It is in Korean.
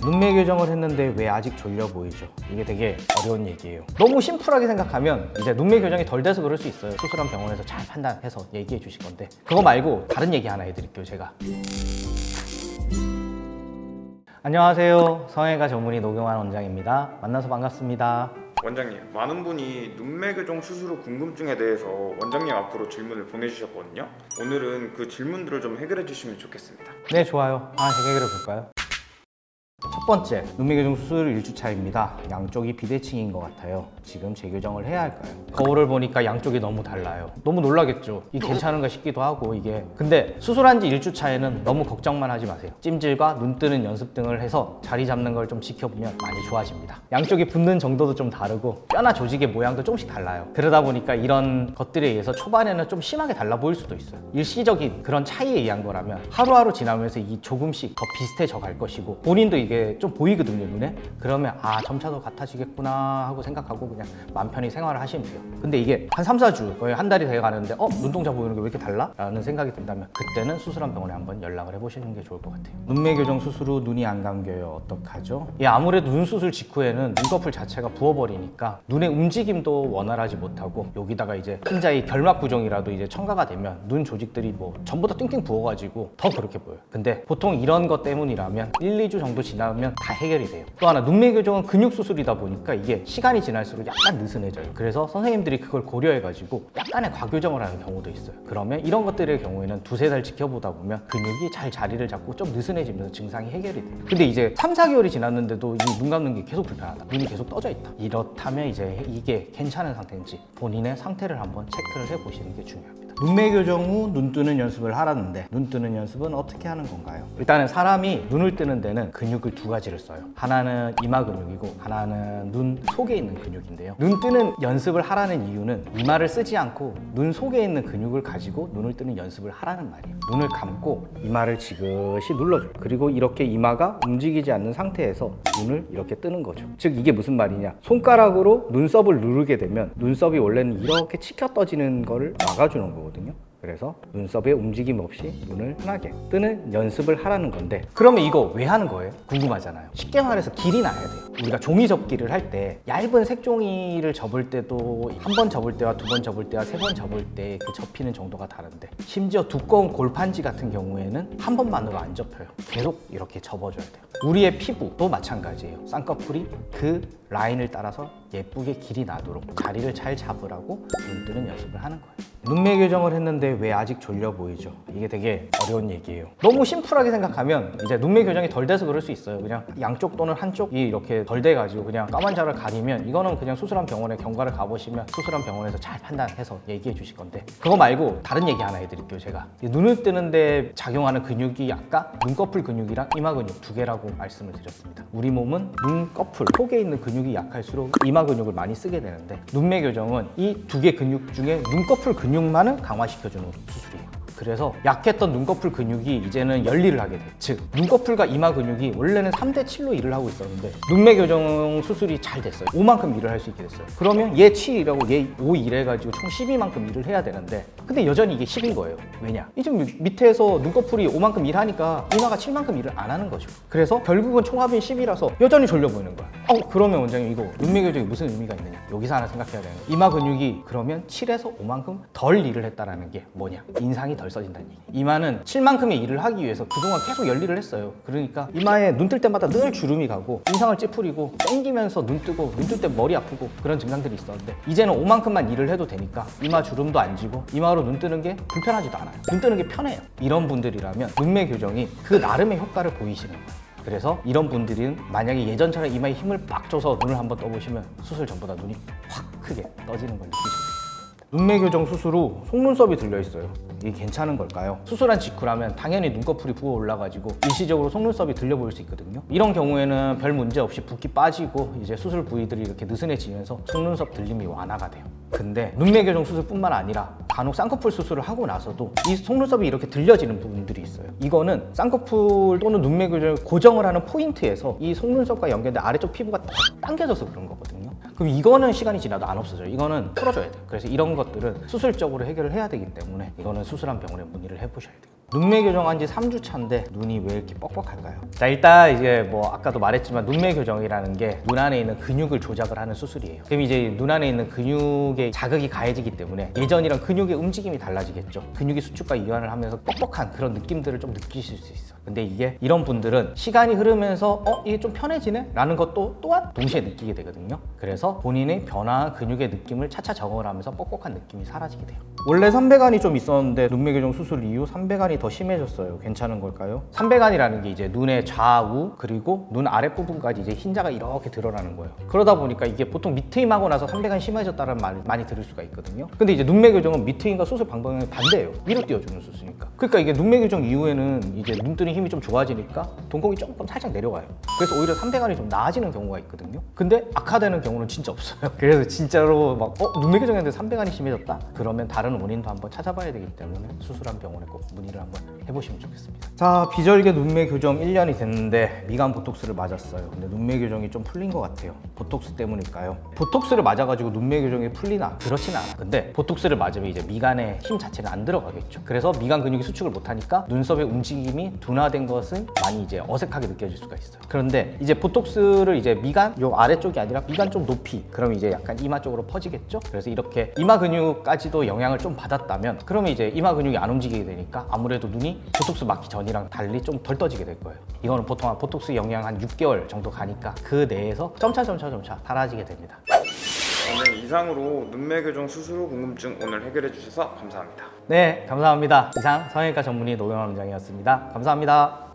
눈매 교정을 했는데 왜 아직 졸려 보이죠? 이게 되게 어려운 얘기예요. 너무 심플하게 생각하면 이제 눈매 교정이 덜 돼서 그럴 수 있어요. 수술한 병원에서 잘 판단해서 얘기해 주실 건데, 그거 말고 다른 얘기 하나 해드릴게요, 제가. 안녕하세요. 성형외과 전문의 노경환 원장입니다. 만나서 반갑습니다. 원장님, 많은 분이 눈매 교정 수술 후 궁금증에 대해서 원장님 앞으로 질문을 보내주셨거든요. 오늘은 그 질문들을 좀 해결해 주시면 좋겠습니다. 네, 좋아요. 하나씩 해결해 볼까요? 첫 번째, 눈매 교정 수술 1주차입니다. 양쪽이 비대칭인 것 같아요. 지금 재교정을 해야 할까요? 거울을 보니까 양쪽이 너무 달라요. 너무 놀라겠죠? 이게 괜찮은가 싶기도 하고, 이게. 근데 수술한 지 1주차에는 너무 걱정만 하지 마세요. 찜질과 눈 뜨는 연습 등을 해서 자리 잡는 걸 좀 지켜보면 많이 좋아집니다. 양쪽이 붙는 정도도 좀 다르고 뼈나 조직의 모양도 조금씩 달라요. 그러다 보니까 이런 것들에 의해서 초반에는 좀 심하게 달라 보일 수도 있어요. 일시적인 그런 차이에 의한 거라면 하루하루 지나면서 이 조금씩 더 비슷해져 갈 것이고, 본인도 이게 좀 보이거든요, 눈에. 그러면 점차 더 같아지겠구나 하고 생각하고 그냥 마음 편히 생활을 하시면 돼요. 근데 이게 한 3, 4주, 거의 한 달이 돼 가는데 눈동자 보이는 게 왜 이렇게 달라? 라는 생각이 든다면 그때는 수술한 병원에 한번 연락을 해보시는 게 좋을 것 같아요. 눈매 교정 수술 후 눈이 안 감겨요. 어떡하죠? 아무래도 눈 수술 직후에는 눈꺼풀 자체가 부어버리니까 눈의 움직임도 원활하지 못하고, 여기다가 이제 환자의 결막 부종이라도 이제 첨가가 되면 눈 조직들이 뭐 전부 다 띵띵 부어가지고 더 그렇게 보여요. 근데 보통 이런 것 때문이라면 1, 2주 정도 지나면 다 해결이 돼요. 또 하나, 눈매 교정은 근육 수술이다 보니까 이게 시간이 지날수록 약간 느슨해져요. 그래서 선생님들이 그걸 고려해가지고 약간의 과교정을 하는 경우도 있어요. 그러면 이런 것들의 경우에는 2, 3달 지켜보다 보면 근육이 잘 자리를 잡고 좀 느슨해지면서 증상이 해결이 돼요. 근데 이제 3, 4개월이 지났는데도 이 눈 감는 게 계속 불편하다, 눈이 계속 떠져 있다, 이렇다면 이제 이게 괜찮은 상태인지 본인의 상태를 한번 체크를 해보시는 게 중요합니다. 눈매 교정 후 눈 뜨는 연습을 하라는데, 눈 뜨는 연습은 어떻게 하는 건가요? 일단은 사람이 눈을 뜨는 데는 근육을 2가지를 써요. 하나는 이마 근육이고 하나는 눈 속에 있는 근육인데요. 눈 뜨는 연습을 하라는 이유는 이마를 쓰지 않고 눈 속에 있는 근육을 가지고 눈을 뜨는 연습을 하라는 말이에요. 눈을 감고 이마를 지그시 눌러줘요. 그리고 이렇게 이마가 움직이지 않는 상태에서 눈을 이렇게 뜨는 거죠. 즉 이게 무슨 말이냐, 손가락으로 눈썹을 누르게 되면 눈썹이 원래는 이렇게 치켜 떠지는 거를 막아주는 거거든요. 그래서 눈썹에 움직임 없이 눈을 편하게 뜨는 연습을 하라는 건데, 그러면 이거 왜 하는 거예요? 궁금하잖아요. 쉽게 말해서 길이 나야 돼요. 우리가 종이 접기를 할 때 얇은 색종이를 접을 때도 한 번 접을 때와 2번 접을 때와 3번 접을 때 그 접히는 정도가 다른데, 심지어 두꺼운 골판지 같은 경우에는 한 번만으로 안 접혀요. 계속 이렇게 접어줘야 돼요. 우리의 피부도 마찬가지예요. 쌍꺼풀이 그 라인을 따라서 예쁘게 길이 나도록 자리를 잘 잡으라고 눈 뜨는 연습을 하는 거예요. 눈매 교정을 했는데 왜 아직 졸려 보이죠? 이게 되게 어려운 얘기예요. 너무 심플하게 생각하면 이제 눈매 교정이 덜 돼서 그럴 수 있어요. 그냥 양쪽 또는 한쪽이 이렇게 덜 돼가지고 그냥 까만 자를 가리면, 이거는 그냥 수술한 병원에 경과를 가보시면 수술한 병원에서 잘 판단해서 얘기해 주실 건데, 그거 말고 다른 얘기 하나 해드릴게요, 제가. 눈을 뜨는데 작용하는 근육이 아까 눈꺼풀 근육이랑 이마 근육 2개라고 말씀을 드렸습니다. 우리 몸은 눈꺼풀 속에 있는 근육이 약할수록 이마 근육을 많이 쓰게 되는데, 눈매 교정은 이 2개 근육 중에 눈꺼풀 근육만을 강화시켜주는 수술이에요. 그래서 약했던 눈꺼풀 근육이 이제는 열일을 하게 돼요. 즉 눈꺼풀과 이마 근육이 원래는 3대7로 일을 하고 있었는데, 눈매 교정 수술이 잘 됐어요. 5만큼 일을 할 수 있게 됐어요. 그러면 얘 7이라고 얘 5 일해가지고 총 12만큼 일을 해야 되는데, 근데 여전히 이게 10인 거예요. 왜냐? 이제 밑에서 눈꺼풀이 5만큼 일하니까 이마가 7만큼 일을 안 하는 거죠. 그래서 결국은 총합인 10이라서 여전히 졸려 보이는 거야. 그러면 원장님, 이거 눈매 교정이 무슨 의미가 있느냐? 여기서 하나 생각해야 되는 거예요. 이마 근육이 그러면 7에서 5만큼 덜 일을 했다라는 게 뭐냐? 인상이 덜 써진다는 얘기. 이마는 7만큼의 일을 하기 위해서 그동안 계속 열일을 했어요. 그러니까 이마에 눈 뜰 때마다 늘 주름이 가고 인상을 찌푸리고 땡기면서 눈 뜨고, 눈 뜰 때 머리 아프고 그런 증상들이 있었는데, 이제는 5만큼만 일을 해도 되니까 이마 주름도 안 지고 이마로 눈 뜨는 게 불편하지도 않아요. 눈 뜨는 게 편해요. 이런 분들이라면 눈매 교정이 그 나름의 효과를 보이시는 거예요. 그래서 이런 분들은 만약에 예전처럼 이마에 힘을 빡 줘서 눈을 한번 떠보시면 수술 전보다 눈이 확 크게 떠지는 걸 느끼실 수 있어요. 눈매 교정 수술 후 속눈썹이 들려있어요. 이게 괜찮은 걸까요? 수술한 직후라면 당연히 눈꺼풀이 부어 올라가지고 일시적으로 속눈썹이 들려 보일 수 있거든요. 이런 경우에는 별 문제 없이 붓기 빠지고 이제 수술 부위들이 이렇게 느슨해지면서 속눈썹 들림이 완화가 돼요. 근데 눈매 교정 수술뿐만 아니라 간혹 쌍꺼풀 수술을 하고 나서도 이 속눈썹이 이렇게 들려지는 부분들이 있어요. 이거는 쌍꺼풀 또는 눈매 교정을 고정을 하는 포인트에서 이 속눈썹과 연결된 아래쪽 피부가 딱 당겨져서 그런 거거든요. 그럼 이거는 시간이 지나도 안 없어져요. 이거는 풀어줘야 돼요. 그래서 이런 것들은 수술적으로 해결을 해야 되기 때문에 이거는 수술한 병원에 문의를 해보셔야 돼요. 눈매 교정한 지 3주 차인데 눈이 왜 이렇게 뻑뻑할까요? 자, 일단 이제 뭐 아까도 말했지만 눈매 교정이라는 게 눈 안에 있는 근육을 조작을 하는 수술이에요. 그럼 이제 눈 안에 있는 근육에 자극이 가해지기 때문에 예전이랑 근육의 움직임이 달라지겠죠. 근육이 수축과 이완을 하면서 뻑뻑한 그런 느낌들을 좀 느끼실 수 있어요. 근데 이게 이런 분들은 시간이 흐르면서 이게 좀 편해지네? 라는 것도 또한 동시에 느끼게 되거든요. 그래서 본인의 변화한 근육의 느낌을 차차 적응을 하면서 뻑뻑한 느낌이 사라지게 돼요. 원래 삼배간이 좀 있었는데 눈매 교정 수술 이후 삼배간이 더 심해졌어요. 괜찮은 걸까요? 삼배간이라는 게 이제 눈의 좌우 그리고 눈 아랫부분까지 이제 흰자가 이렇게 드러나는 거예요. 그러다 보니까 이게 보통 밑트임하고 나서 삼배간이 심해졌다는 말 많이 들을 수가 있거든요. 근데 이제 눈매 교정은 밑트임과 수술 방법이 반대예요. 위로 띄워주는 수술이니까. 그러니까 이게 눈매 교정 이후에는 이제 눈뜨는 힘이 좀 좋아지니까 동공이 조금 살짝 내려가요. 그래서 오히려 삼배간이 좀 나아지는 경우가 있거든요. 근데 악화되는 경우는 진짜 없어요. 그래서 진짜로 막 눈매 교정했는데 삼배간이 심해졌다? 그러면 다른 원인도 한번 찾아봐야 되기 때문에 수술한 병원에 꼭 문의를 한번 해보시면 좋겠습니다. 자, 비절개 눈매 교정 1년이 됐는데 미간 보톡스를 맞았어요. 근데 눈매 교정이 좀 풀린 것 같아요. 보톡스 때문일까요? 보톡스를 맞아가지고 눈매 교정이 풀리나? 그렇지는 않아. 근데 보톡스를 맞으면 이제 미간에 힘 자체는 안 들어가겠죠. 그래서 미간 근육이 수축을 못하니까 눈썹의 움직임이 둔화된 것은 많이 이제 어색하게 느껴질 수가 있어요. 그런데 이제 보톡스를 이제 미간 요 아래쪽이 아니라 미간 좀 높이, 그럼 이제 약간 이마 쪽으로 퍼지겠죠. 그래서 이렇게 이마 근육까지도 영향을 좀 받았다면 그러면 이제 이마 근육이 안 움직이게 되니까 아무래도 눈이 보톡스 맞기 전이랑 달리 좀 덜 떠지게 될 거예요. 이거는 보통 한 보톡스 영향 한 6개월 정도 가니까 그 내에서 점차 사라지게 됩니다. 오늘 이상으로 눈매 교정 수술 후 궁금증 오늘 해결해 주셔서 감사합니다. 네, 감사합니다. 이상 성형외과 전문의 노경환 원장이었습니다. 감사합니다.